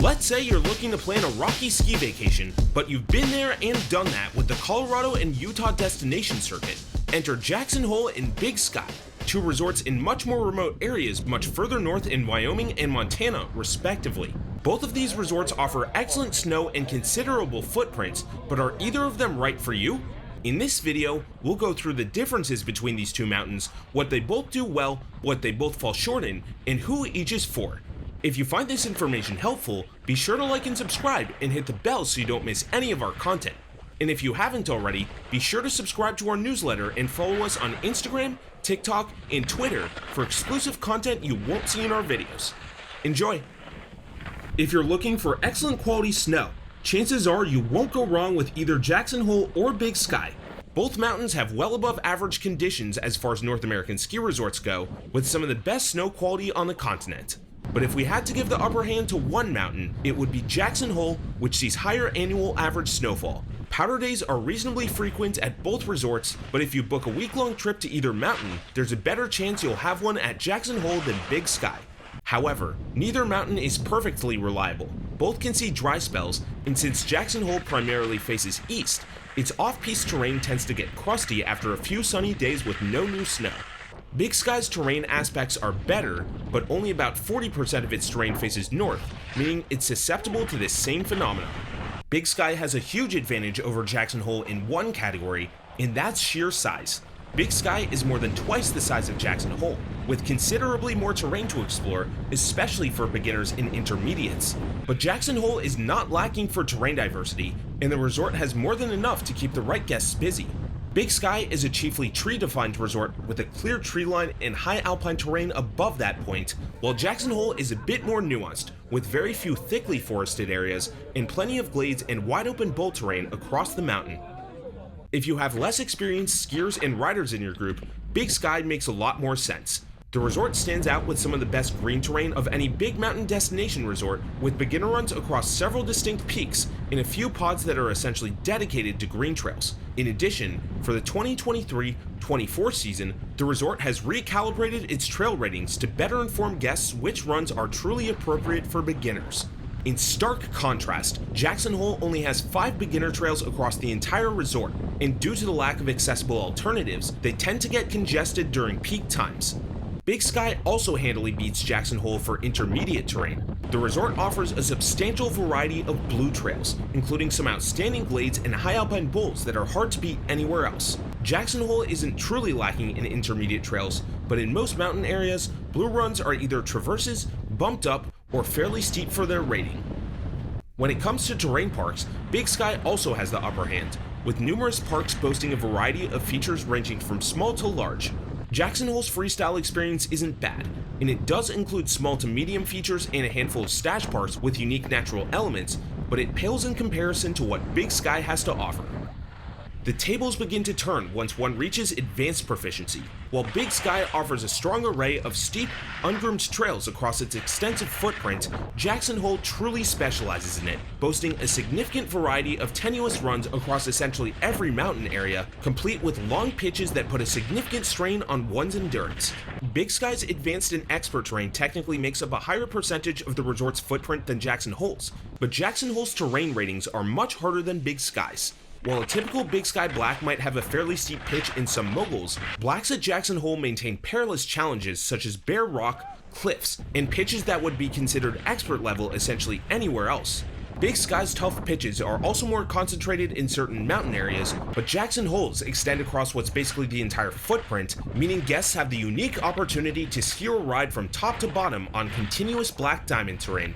Let's say you're looking to plan a rocky ski vacation, but you've been there and done that with the Colorado and Utah destination circuit. Enter Jackson Hole and Big Sky, two resorts in much more remote areas much further north in Wyoming and Montana, respectively. Both of these resorts offer excellent snow and considerable footprints, but are either of them right for you? In this video, we'll go through the differences between these two mountains, what they both do well, what they both fall short in, and who each is for. If you find this information helpful, be sure to like and subscribe and hit the bell so you don't miss any of our content. And if you haven't already, be sure to subscribe to our newsletter and follow us on Instagram, TikTok, and Twitter for exclusive content you won't see in our videos. Enjoy! If you're looking for excellent quality snow, chances are you won't go wrong with either Jackson Hole or Big Sky. Both mountains have well above average conditions as far as North American ski resorts go, with some of the best snow quality on the continent. But if we had to give the upper hand to one mountain, it would be Jackson Hole, which sees higher annual average snowfall. Powder days are reasonably frequent at both resorts, but if you book a week-long trip to either mountain, there's a better chance you'll have one at Jackson Hole than Big Sky. However, neither mountain is perfectly reliable. Both can see dry spells, and since Jackson Hole primarily faces east, its off-piste terrain tends to get crusty after a few sunny days with no new snow. Big Sky's terrain aspects are better, but only about 40% of its terrain faces north, meaning it's susceptible to this same phenomenon. Big Sky has a huge advantage over Jackson Hole in one category, and that's sheer size. Big Sky is more than twice the size of Jackson Hole, with considerably more terrain to explore, especially for beginners and intermediates. But Jackson Hole is not lacking for terrain diversity, and the resort has more than enough to keep the right guests busy. Big Sky is a chiefly tree-defined resort with a clear tree line and high alpine terrain above that point, while Jackson Hole is a bit more nuanced, with very few thickly forested areas and plenty of glades and wide-open bowl terrain across the mountain. If you have less experienced skiers and riders in your group, Big Sky makes a lot more sense. The resort stands out with some of the best green terrain of any big mountain destination resort, with beginner runs across several distinct peaks and a few pods that are essentially dedicated to green trails. In addition, for the 2023-24 season, the resort has recalibrated its trail ratings to better inform guests which runs are truly appropriate for beginners. In stark contrast, Jackson Hole only has 5 beginner trails across the entire resort, and due to the lack of accessible alternatives, they tend to get congested during peak times. Big Sky also handily beats Jackson Hole for intermediate terrain. The resort offers a substantial variety of blue trails, including some outstanding glades and high alpine bowls that are hard to beat anywhere else. Jackson Hole isn't truly lacking in intermediate trails, but in most mountain areas, blue runs are either traverses, bumped up, or fairly steep for their rating. When it comes to terrain parks, Big Sky also has the upper hand, with numerous parks boasting a variety of features ranging from small to large. Jackson Hole's freestyle experience isn't bad, and it does include small to medium features and a handful of stash parks with unique natural elements, but it pales in comparison to what Big Sky has to offer. The tables begin to turn once one reaches advanced proficiency. While Big Sky offers a strong array of steep, ungroomed trails across its extensive footprint, Jackson Hole truly specializes in it, boasting a significant variety of tenuous runs across essentially every mountain area, complete with long pitches that put a significant strain on one's endurance. Big Sky's advanced and expert terrain technically makes up a higher percentage of the resort's footprint than Jackson Hole's, but Jackson Hole's terrain ratings are much harder than Big Sky's. While a typical Big Sky black might have a fairly steep pitch in some moguls, blacks at Jackson Hole maintain perilous challenges such as bare rock, cliffs, and pitches that would be considered expert level essentially anywhere else. Big Sky's tough pitches are also more concentrated in certain mountain areas, but Jackson Hole's extend across what's basically the entire footprint, meaning guests have the unique opportunity to ski or ride from top to bottom on continuous black diamond terrain.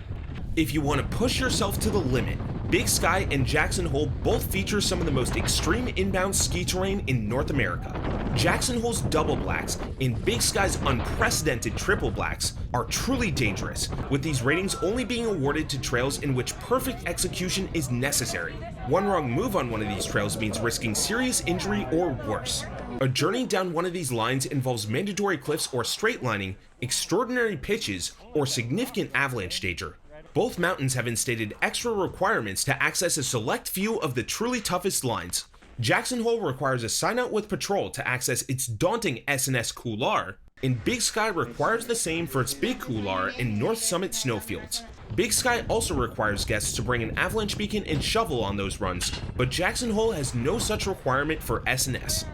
If you want to push yourself to the limit, Big Sky and Jackson Hole both feature some of the most extreme inbound ski terrain in North America. Jackson Hole's double blacks and Big Sky's unprecedented triple blacks are truly dangerous, with these ratings only being awarded to trails in which perfect execution is necessary. One wrong move on one of these trails means risking serious injury or worse. A journey down one of these lines involves mandatory cliffs or straight lining, extraordinary pitches, or significant avalanche danger. Both mountains have instated extra requirements to access a select few of the truly toughest lines. Jackson Hole requires a sign out with patrol to access its daunting S&S Couloir, and Big Sky requires the same for its Big Couloir and North Summit snowfields. Big Sky also requires guests to bring an avalanche beacon and shovel on those runs, but Jackson Hole has no such requirement for S&S.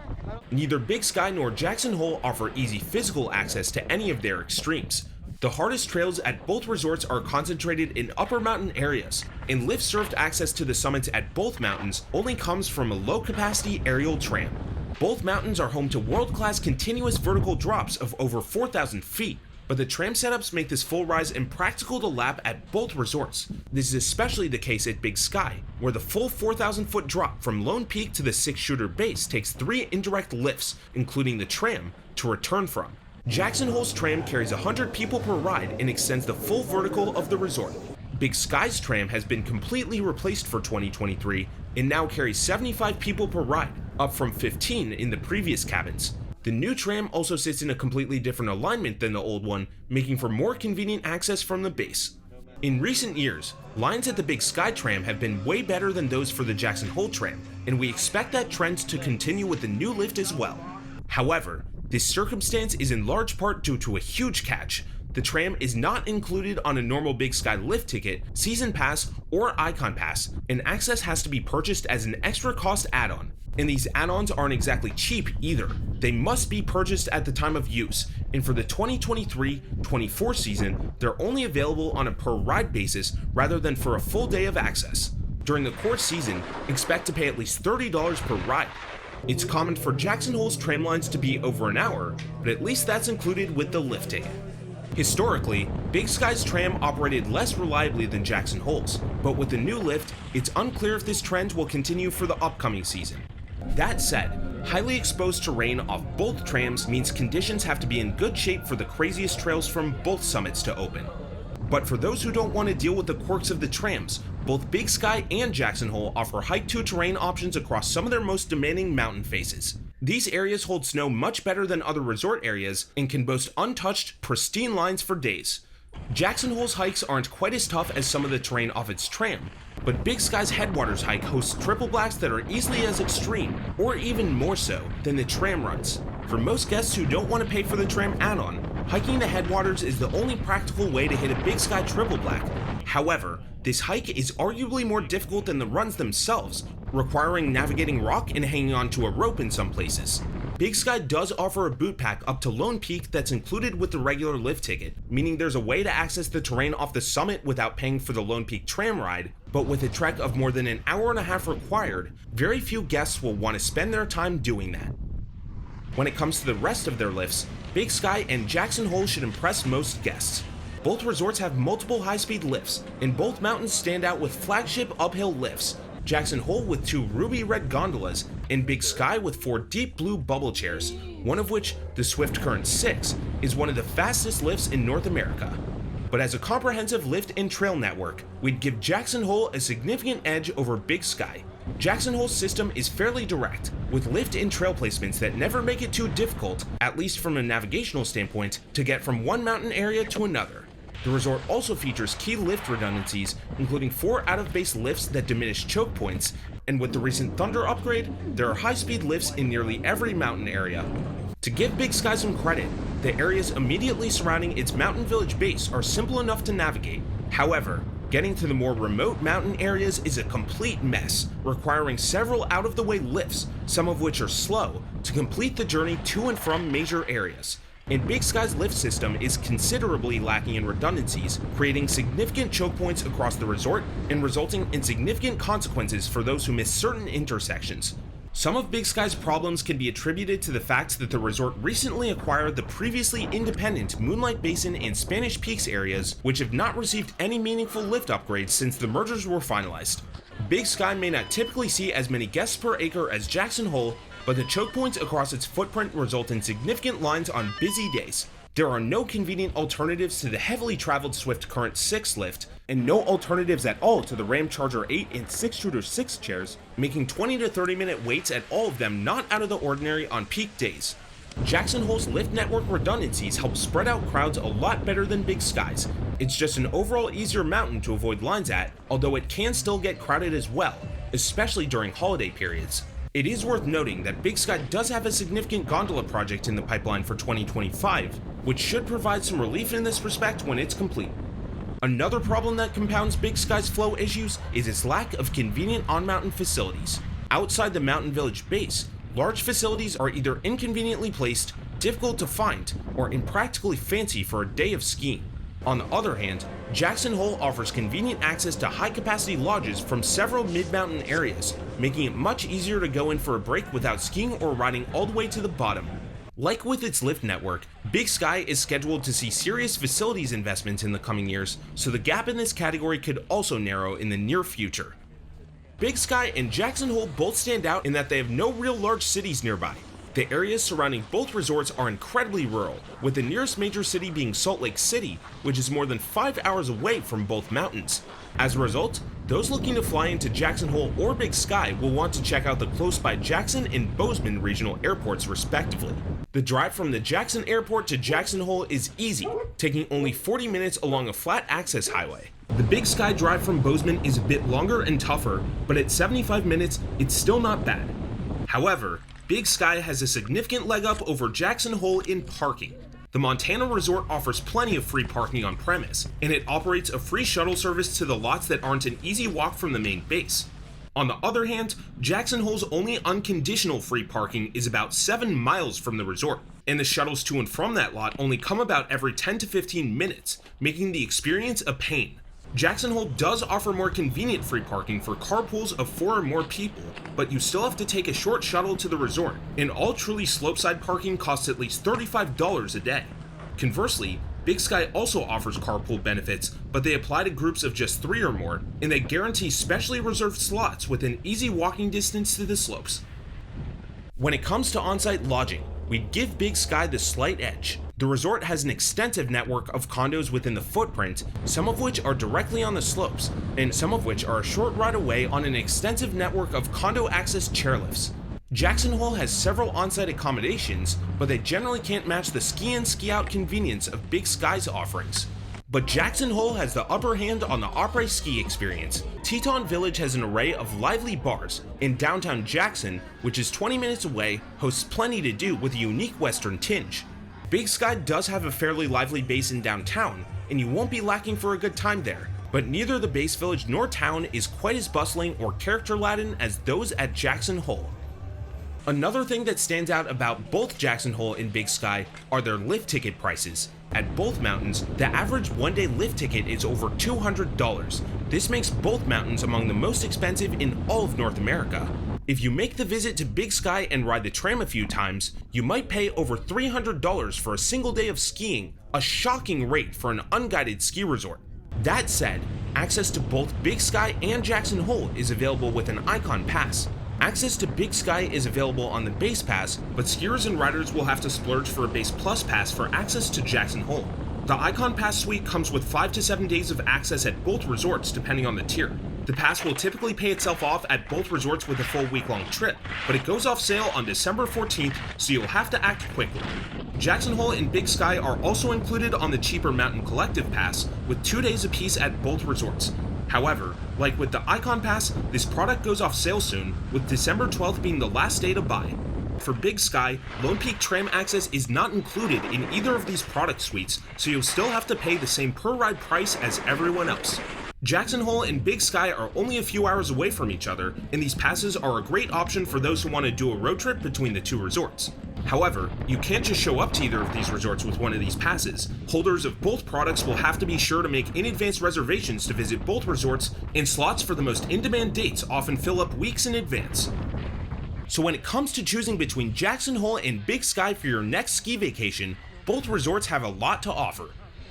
Neither Big Sky nor Jackson Hole offer easy physical access to any of their extremes. The hardest trails at both resorts are concentrated in upper mountain areas, and lift-served access to the summits at both mountains only comes from a low-capacity aerial tram. Both mountains are home to world-class continuous vertical drops of over 4,000 feet, but the tram setups make this full rise impractical to lap at both resorts. This is especially the case at Big Sky, where the full 4,000 foot drop from Lone Peak to the 6-shooter base takes 3 indirect lifts, including the tram, to return from. Jackson Hole's tram carries 100 people per ride and extends the full vertical of the resort. Big Sky's tram has been completely replaced for 2023 and now carries 75 people per ride, up from 15 in the previous cabins. The new tram also sits in a completely different alignment than the old one, making for more convenient access from the base. In recent years, lines at the Big Sky tram have been way better than those for the Jackson Hole tram, and we expect that trend to continue with the new lift as well. However, this circumstance is in large part due to a huge catch. The tram is not included on a normal Big Sky lift ticket, season pass, or icon pass, and access has to be purchased as an extra cost add-on. And these add-ons aren't exactly cheap either. They must be purchased at the time of use, and for the 2023-24 season, they're only available on a per ride basis rather than for a full day of access. During the course season, expect to pay at least $30 per ride. It's common for Jackson Hole's tram lines to be over an hour, but at least that's included with the lift ticket. Historically, Big Sky's tram operated less reliably than Jackson Hole's, but with the new lift, it's unclear if this trend will continue for the upcoming season. That said, highly exposed terrain off both trams means conditions have to be in good shape for the craziest trails from both summits to open. But for those who don't want to deal with the quirks of the trams, both Big Sky and Jackson Hole offer Hike 2 terrain options across some of their most demanding mountain faces. These areas hold snow much better than other resort areas and can boast untouched, pristine lines for days. Jackson Hole's hikes aren't quite as tough as some of the terrain off its tram, but Big Sky's Headwaters hike hosts triple blacks that are easily as extreme, or even more so, than the tram runs. For most guests who don't want to pay for the tram add-on, hiking the Headwaters is the only practical way to hit a Big Sky triple black. However, this hike is arguably more difficult than the runs themselves, requiring navigating rock and hanging onto a rope in some places. Big Sky does offer a boot pack up to Lone Peak that's included with the regular lift ticket, meaning there's a way to access the terrain off the summit without paying for the Lone Peak tram ride, but with a trek of more than an hour and a half required, very few guests will want to spend their time doing that. When it comes to the rest of their lifts, Big Sky and Jackson Hole should impress most guests. Both resorts have multiple high-speed lifts, and both mountains stand out with flagship uphill lifts, Jackson Hole with 2 ruby red gondolas, and Big Sky with 4 deep blue bubble chairs, one of which, the Swift Current 6, is one of the fastest lifts in North America. But as a comprehensive lift and trail network, we'd give Jackson Hole a significant edge over Big Sky. Jackson Hole's system is fairly direct, with lift and trail placements that never make it too difficult, at least from a navigational standpoint, to get from one mountain area to another. The resort also features key lift redundancies, including 4 out-of-base lifts that diminish choke points, and with the recent Thunder upgrade, there are high-speed lifts in nearly every mountain area. To give Big Sky some credit, the areas immediately surrounding its mountain village base are simple enough to navigate. However, getting to the more remote mountain areas is a complete mess, requiring several out-of-the-way lifts, some of which are slow, to complete the journey to and from major areas. And Big Sky's lift system is considerably lacking in redundancies, creating significant choke points across the resort and resulting in significant consequences for those who miss certain intersections. Some of Big Sky's problems can be attributed to the fact that the resort recently acquired the previously independent Moonlight Basin and Spanish Peaks areas, which have not received any meaningful lift upgrades since the mergers were finalized. Big Sky may not typically see as many guests per acre as Jackson Hole, but the choke points across its footprint result in significant lines on busy days. There are no convenient alternatives to the heavily traveled Swift Current 6 lift, and no alternatives at all to the Ram Charger 8 and 6-shooter 6 chairs, making 20 to 30 minute waits at all of them not out of the ordinary on peak days. Jackson Hole's lift network redundancies help spread out crowds a lot better than Big Sky's. It's just an overall easier mountain to avoid lines at, although it can still get crowded as well, especially during holiday periods. It is worth noting that Big Sky does have a significant gondola project in the pipeline for 2025, which should provide some relief in this respect when it's complete. Another problem that compounds Big Sky's flow issues is its lack of convenient on-mountain facilities. Outside the mountain village base, large facilities are either inconveniently placed, difficult to find, or impractically fancy for a day of skiing. On the other hand, Jackson Hole offers convenient access to high-capacity lodges from several mid-mountain areas, making it much easier to go in for a break without skiing or riding all the way to the bottom. Like with its lift network, Big Sky is scheduled to see serious facilities investments in the coming years, so the gap in this category could also narrow in the near future. Big Sky and Jackson Hole both stand out in that they have no real large cities nearby. The areas surrounding both resorts are incredibly rural, with the nearest major city being Salt Lake City, which is more than 5 hours away from both mountains. As a result, those looking to fly into Jackson Hole or Big Sky will want to check out the close-by Jackson and Bozeman regional airports respectively. The drive from the Jackson Airport to Jackson Hole is easy, taking only 40 minutes along a flat access highway. The Big Sky drive from Bozeman is a bit longer and tougher, but at 75 minutes, it's still not bad. However, Big Sky has a significant leg up over Jackson Hole in parking. The Montana resort offers plenty of free parking on premise, and it operates a free shuttle service to the lots that aren't an easy walk from the main base. On the other hand, Jackson Hole's only unconditional free parking is about 7 miles from the resort, and the shuttles to and from that lot only come about every 10 to 15 minutes, making the experience a pain. Jackson Hole does offer more convenient free parking for carpools of 4 or more people, but you still have to take a short shuttle to the resort, and all truly slopeside parking costs at least $35 a day. Conversely, Big Sky also offers carpool benefits, but they apply to groups of just 3 or more, and they guarantee specially reserved slots within easy walking distance to the slopes. When it comes to on-site lodging, we'd give Big Sky the slight edge. The resort has an extensive network of condos within the footprint, some of which are directly on the slopes, and some of which are a short ride away on an extensive network of condo access chairlifts. Jackson Hole has several on-site accommodations, but they generally can't match the ski in ski out convenience of Big Sky's offerings. But Jackson Hole has the upper hand on the Aprés-ski experience. Teton Village has an array of lively bars, and downtown Jackson, which is 20 minutes away, hosts plenty to do with a unique western tinge. Big Sky does have a fairly lively base in downtown, and you won't be lacking for a good time there, but neither the base village nor town is quite as bustling or character-laden as those at Jackson Hole. Another thing that stands out about both Jackson Hole and Big Sky are their lift ticket prices. At both mountains, the average one-day lift ticket is over $200. This makes both mountains among the most expensive in all of North America. If you make the visit to Big Sky and ride the tram a few times, you might pay over $300 for a single day of skiing, a shocking rate for an unguided ski resort. That said, access to both Big Sky and Jackson Hole is available with an Icon Pass. Access to Big Sky is available on the Base Pass, but skiers and riders will have to splurge for a Base Plus Pass for access to Jackson Hole. The Icon Pass suite comes with 5 to 7 days of access at both resorts depending on the tier. The pass will typically pay itself off at both resorts with a full week-long trip, but it goes off sale on December 14th, so you'll have to act quickly. Jackson Hole and Big Sky are also included on the cheaper Mountain Collective Pass, with 2 days apiece at both resorts. However, like with the Icon Pass, this product goes off sale soon, with December 12th being the last day to buy. For Big Sky, Lone Peak tram access is not included in either of these product suites, so you'll still have to pay the same per-ride price as everyone else. Jackson Hole and Big Sky are only a few hours away from each other, and these passes are a great option for those who want to do a road trip between the two resorts. However, you can't just show up to either of these resorts with one of these passes. Holders of both products will have to be sure to make in-advance reservations to visit both resorts, and slots for the most in-demand dates often fill up weeks in advance. So when it comes to choosing between Jackson Hole and Big Sky for your next ski vacation, both resorts have a lot to offer.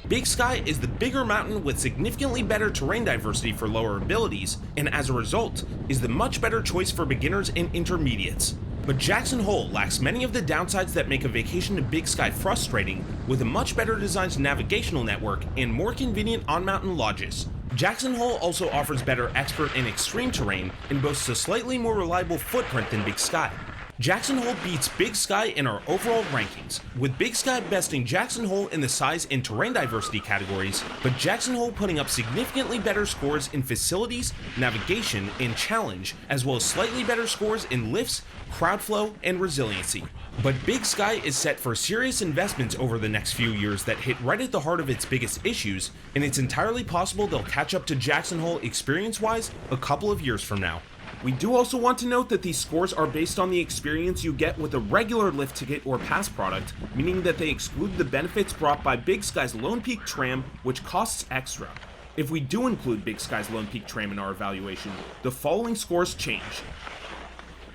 Big Sky is the bigger mountain with significantly better terrain diversity for lower abilities, and as a result, is the much better choice for beginners and intermediates. But Jackson Hole lacks many of the downsides that make a vacation to Big Sky frustrating, with a much better designed navigational network and more convenient on-mountain lodges. Jackson Hole also offers better expert and extreme terrain and boasts a slightly more reliable footprint than Big Sky. Jackson Hole beats Big Sky in our overall rankings, with Big Sky besting Jackson Hole in the size and terrain diversity categories, but Jackson Hole putting up significantly better scores in facilities, navigation, and challenge, as well as slightly better scores in lifts, crowd flow, and resiliency. But Big Sky is set for serious investments over the next few years that hit right at the heart of its biggest issues, and it's entirely possible they'll catch up to Jackson Hole experience-wise a couple of years from now. We do also want to note that these scores are based on the experience you get with a regular lift ticket or pass product, meaning that they exclude the benefits brought by Big Sky's Lone Peak Tram, which costs extra. If we do include Big Sky's Lone Peak Tram in our evaluation, the following scores change.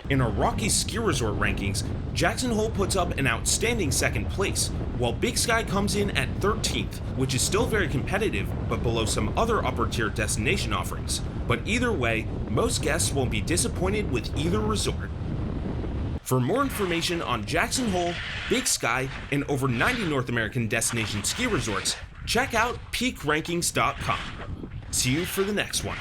In our Rockies ski resort rankings, Jackson Hole puts up an outstanding second place, while Big Sky comes in at 13th, which is still very competitive, but below some other upper tier destination offerings. But either way, most guests won't be disappointed with either resort. For more information on Jackson Hole, Big Sky, and over 90 North American destination ski resorts, check out peakrankings.com. See you for the next one.